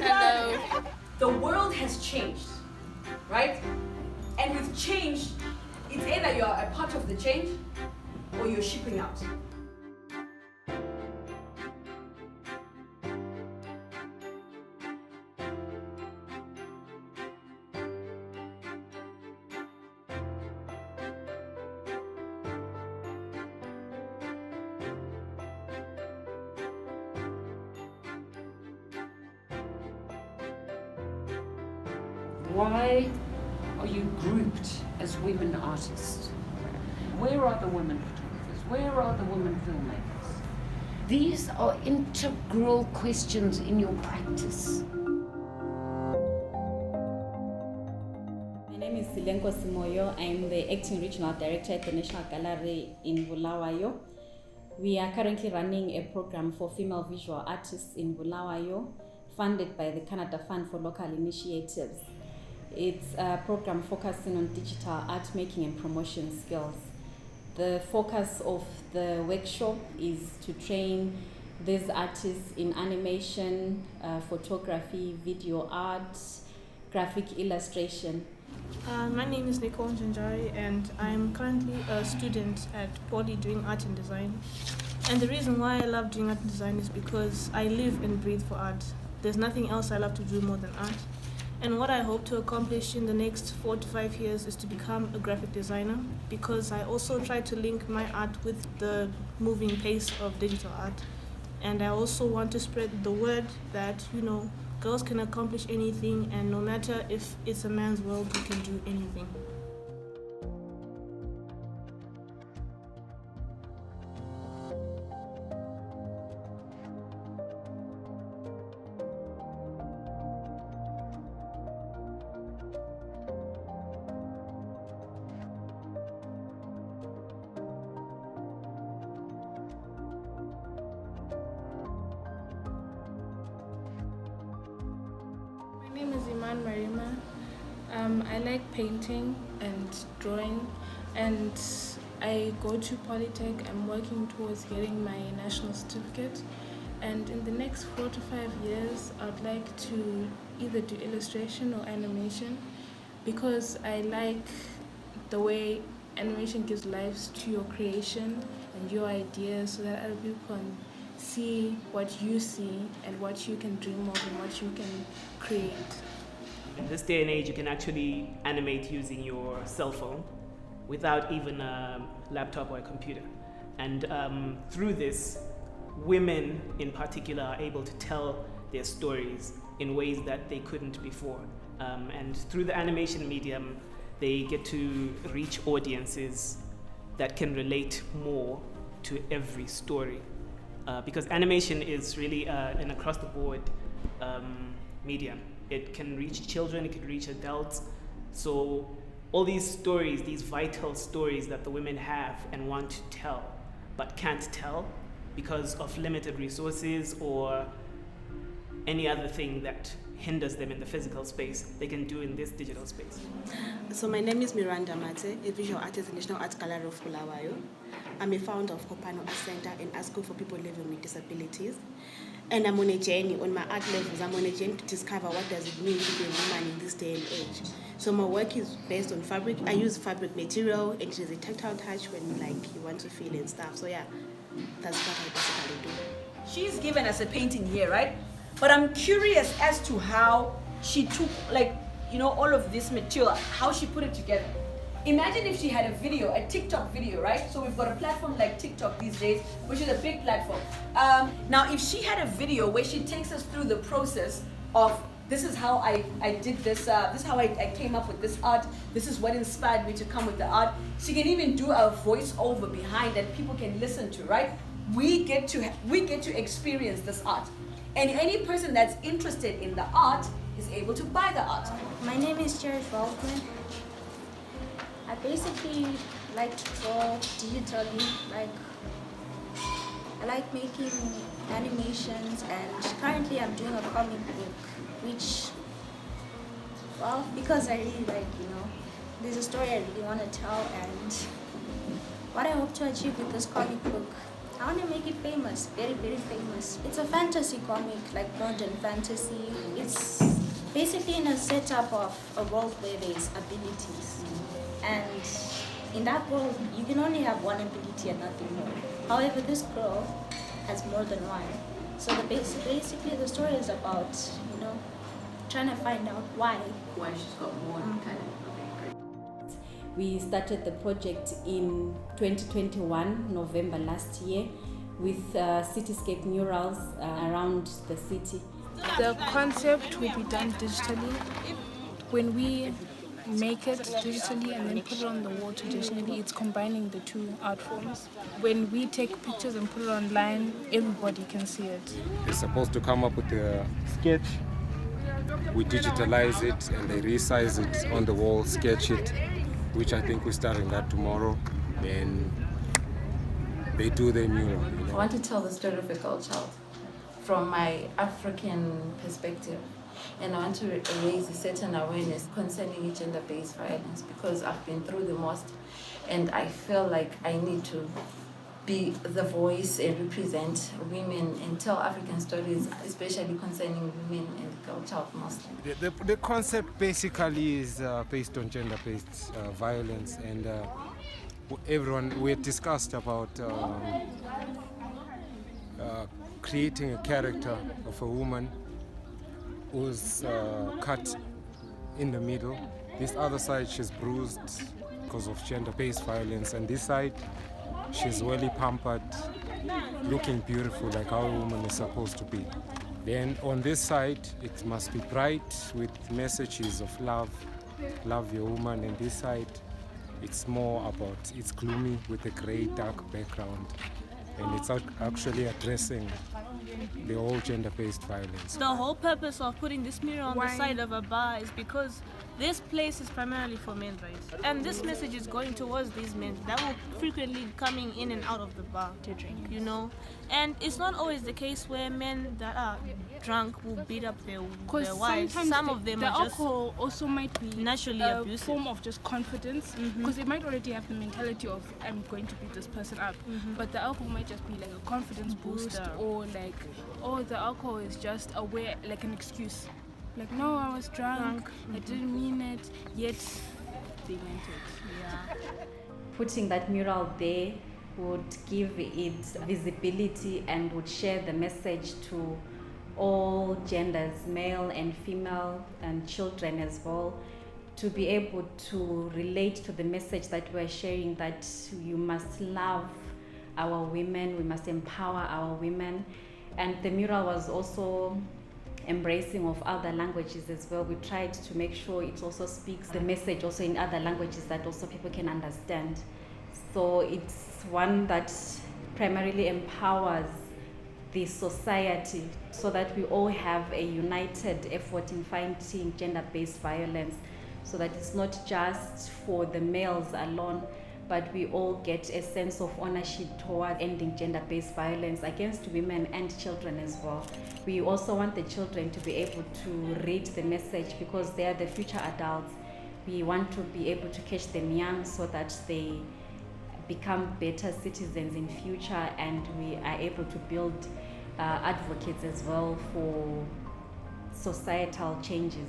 Hello. The world has changed, right? And with change, it's either you're a part of the change or you're shipping out. Why are you grouped as women artists? Where are the women photographers? Where are the women filmmakers? These are integral questions in your practice. My name is Silenko Simoyo. I'm the acting regional director at the National Gallery in Bulawayo. We are currently running a program for female visual artists in Bulawayo, funded by the Canada Fund for Local Initiatives. It's a program focusing on digital art making and promotion skills. The focus of the workshop is to train these artists in animation, photography, video art, graphic illustration. My name is Nicole Njinjari and I'm currently a student at Poly doing art and design. And the reason why I love doing art and design is because I live and breathe for art. There's nothing else I love to do more than art. And what I hope to accomplish in the next 4 to 5 years is to become a graphic designer, because I also try to link my art with the moving pace of digital art. And I also want to spread the word that, girls can accomplish anything, and no matter if it's a man's world, you can do anything. My name is Iman Marima. I like painting and drawing, and I go to Polytech. I'm working towards getting my national certificate, and in the next 4 to 5 years I'd like to either do illustration or animation, because I like the way animation gives life to your creation and your ideas, so that other people can see what you see and what you can dream of and what you can create. In this day and age, you can actually animate using your cell phone without even a laptop or a computer. And through this, women in particular are able to tell their stories in ways that they couldn't before. And through the animation medium, they get to reach audiences that can relate more to every story. Because animation is really an across-the-board medium. It can reach children, it can reach adults. So all these stories, these vital stories that the women have and want to tell, but can't tell because of limited resources or any other thing that hinders them in the physical space, they can do in this digital space. So my name is Miranda Mate, a visual artist at the National Art Gallery of Bulawayo. I'm a founder of Kopano Art Center and Art School for people living with disabilities. And I'm on a journey, on my art levels, I'm on a journey to discover what does it mean to be a woman in this day and age. So my work is based on fabric. I use fabric material, and it is a tactile touch when you want to feel and stuff. So yeah, that's what I basically do. She's given us a painting here, right? But I'm curious as to how she took, all of this material, how she put it together. Imagine if she had a video, a TikTok video, right? So we've got a platform like TikTok these days, which is a big platform. Now, if she had a video where she takes us through the process of, this is how I did this, this is how I came up with this art, this is what inspired me to come with the art. She can even do a voiceover behind that people can listen to, right? We get to experience this art. And any person that's interested in the art is able to buy the art. My name is Jared Waldman. I basically like to draw digitally. I like making animations, and currently I'm doing a comic book, which, because I really there's a story I really want to tell, and what I hope to achieve with this comic book, I want to make it famous, very, very famous. It's a fantasy comic, like modern fantasy. It's basically in a setup of a world where there's abilities. And in that world, you can only have one ability and nothing more. However, this girl has more than one. So basically the story is about, trying to find out why. Why she's got more talent. Okay, great. We started the project in 2021, November last year, with cityscape murals around the city. The concept will be done digitally. When we make it digitally and then put it on the wall traditionally, it's combining the two art forms. When we take pictures and put it online, everybody can see it. They're supposed to come up with a sketch. We digitalize it and they resize it on the wall, sketch it, which I think we're starting that tomorrow. Then they do their mural. I want to tell the story of a girl child from my African perspective. And I want to raise a certain awareness concerning gender-based violence because I've been through the most and I feel like I need to be the voice and represent women and tell African stories, especially concerning women and girl child mostly. The concept basically is based on gender-based violence, and we had discussed about creating a character of a woman who's cut in the middle. This other side, she's bruised because of gender-based violence, and this side, she's well pampered, looking beautiful like how a woman is supposed to be. Then on this side, it must be bright with messages of love your woman. And this side, it's more about, it's gloomy with a grey, dark background. And it's actually addressing the whole gender-based violence. The whole purpose of putting this mirror on the side of a bar is because this place is primarily for men, right? And this message is going towards these men that will frequently coming in and out of the bar to drink, And it's not always the case where men that are drunk will beat up their wives. Some of them the are just alcohol also might be naturally a abusive. form of just confidence because they might already have the mentality of I'm going to beat this person up, but the alcohol might just be like a confidence boost or like, oh, the alcohol is just a way, like an excuse. Like, no, I was drunk. I didn't mean it, yet they meant it. Yeah. Putting that mural there would give it visibility and would share the message to all genders, male and female, and children as well, to be able to relate to the message that we're sharing, that you must love our women, we must empower our women. And the mural was also embracing of other languages as well. We tried to make sure it also speaks the message also in other languages that also people can understand. So it's one that primarily empowers the society so that we all have a united effort in fighting gender-based violence, so that it's not just for the males alone, but we all get a sense of ownership toward ending gender-based violence against women and children as well. We also want the children to be able to read the message because they are the future adults. We want to be able to catch them young so that they become better citizens in future, and we are able to build advocates as well for societal changes.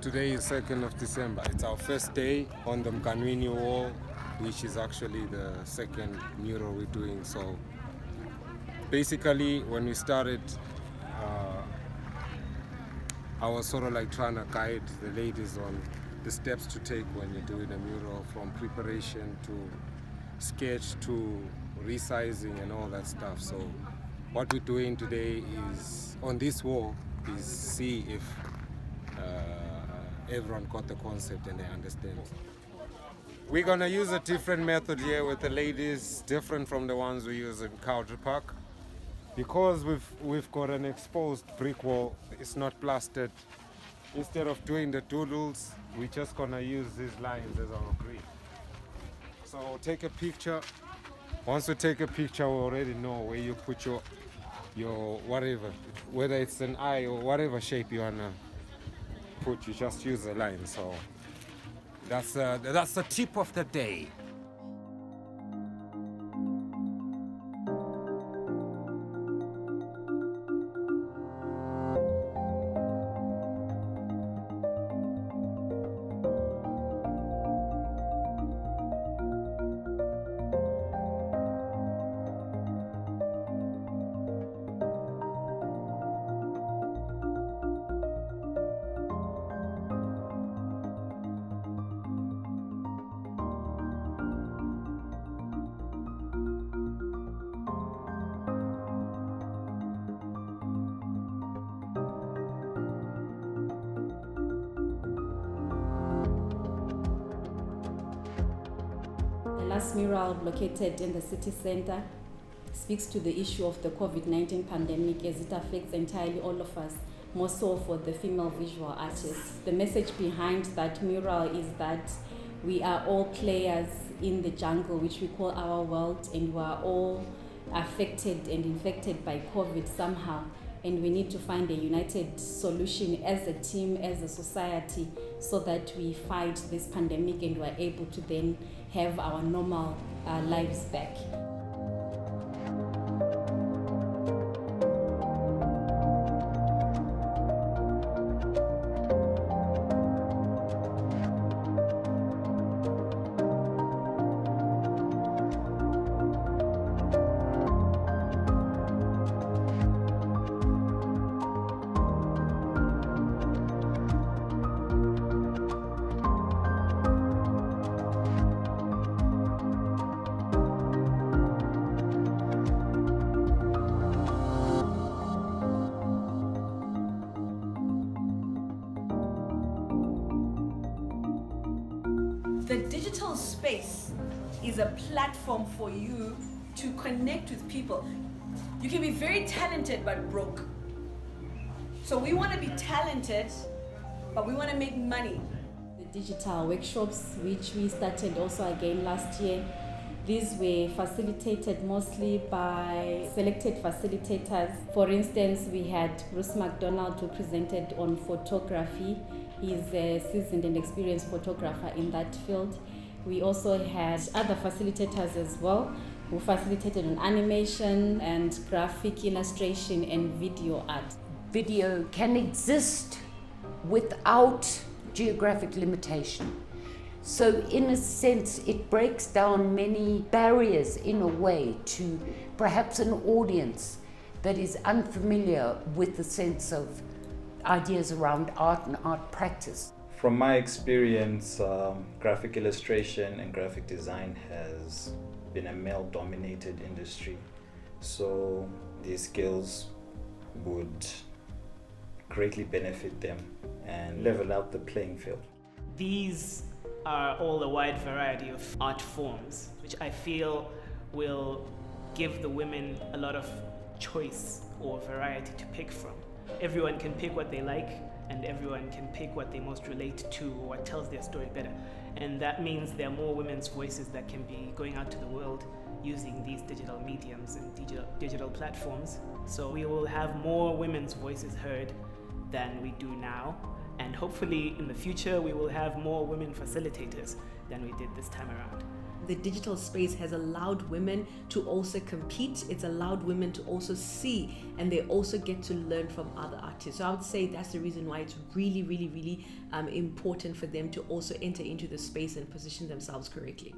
Today is 2nd of December. It's our first day on the Mkanwini wall. which is actually the second mural we're doing. So basically, when we started, I was sort of like trying to guide the ladies on the steps to take when you're doing a mural, from preparation to sketch to resizing and all that stuff. So what we're doing today is, on this wall, is see if everyone got the concept and they understand. We're gonna use a different method here with the ladies, different from the ones we use in Culture Park. Because we've got an exposed brick wall, it's not plastered. Instead of doing the doodles, we're just gonna use these lines as our brick. So take a picture. Once we take a picture, we already know where you put your whatever, whether it's an eye or whatever shape you wanna put, you just use a line. So that's the tip of the day. The last mural located in the city center speaks to the issue of the COVID-19 pandemic as it affects entirely all of us, more so for the female visual artists. The message behind that mural is that we are all players in the jungle, which we call our world, and we are all affected and infected by COVID somehow. And we need to find a united solution as a team, as a society, so that we fight this pandemic and we're able to then have our normal lives back. The digital space is a platform for you to connect with people. You can be very talented but broke. So we want to be talented, but we want to make money. The digital workshops, which we started also again last year, these were facilitated mostly by selected facilitators. For instance, we had Bruce McDonald, who presented on photography. He's a seasoned and experienced photographer in that field. We also had other facilitators as well, who facilitated on animation and graphic illustration and video art. Video can exist without geographic limitation. So in a sense, it breaks down many barriers in a way to perhaps an audience that is unfamiliar with the sense of ideas around art and art practice. From my experience, graphic illustration and graphic design has been a male-dominated industry. So these skills would greatly benefit them and level out the playing field. These are all a wide variety of art forms, which I feel will give the women a lot of choice or variety to pick from. Everyone can pick what they like, and everyone can pick what they most relate to or what tells their story better. And that means there are more women's voices that can be going out to the world using these digital mediums and digital platforms. So we will have more women's voices heard than we do now. And hopefully in the future, we will have more women facilitators than we did this time around. The digital space has allowed women to also compete. It's allowed women to also see, and they also get to learn from other artists. So I would say that's the reason why it's really, really, really important for them to also enter into the space and position themselves correctly.